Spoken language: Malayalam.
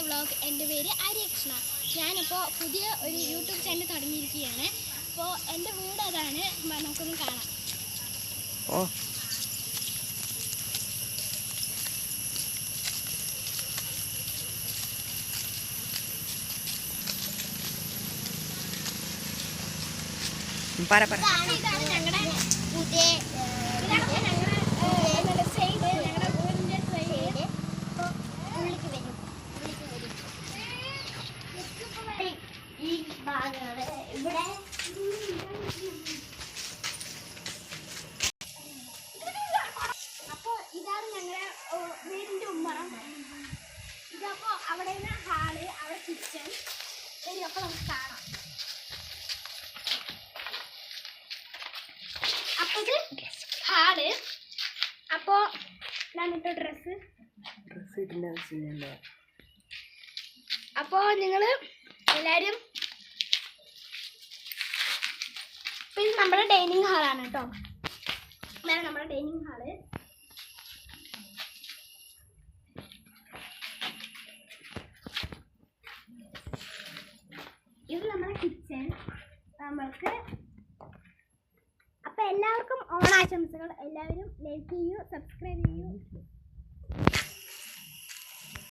വ്ളോഗ്. എൻ്റെ പേര് ആര്യകൃഷ്ണ. ഞാനിപ്പോൾ പുതിയ ഒരു യൂട്യൂബ് ചാനൽ തുടങ്ങിയിരിക്കുകയാണ്. അപ്പോൾ എൻ്റെ വീട് അതാണ്, നമുക്കൊന്ന് കാണാം. ഇതാണ് ഞങ്ങളുടെ പുതിയ ഇവിടെ അപ്പോൾ ഇതാണ് ഞങ്ങളുടെ വീടിൻ്റെ ഉമ്മറം. ഇതപ്പോൾ അവിടെ ഹാള്, അവിടെ കിച്ചൺ. അപ്പോൾ നമുക്ക് കാണാം. അപ്പോൾ ഇത് ഹാള്. അപ്പോൾ ഞാൻ ഇട്ട ഡ്രസ്സ് അപ്പോൾ നിങ്ങൾ എല്ലാവരും, ഇത് നമ്മുടെ ഡൈനിങ് ഹാളാണ് കേട്ടോ. ഇതാണ് നമ്മുടെ ഡൈനിങ് ഹാള്. ഇത് നമ്മുടെ കിച്ചൺ. നമ്മൾക്ക് അപ്പോൾ എല്ലാവർക്കും ഓണാശംസകൾ. എല്ലാവരും ലൈക്ക് ചെയ്യൂ, സബ്സ്ക്രൈബ് ചെയ്യൂ.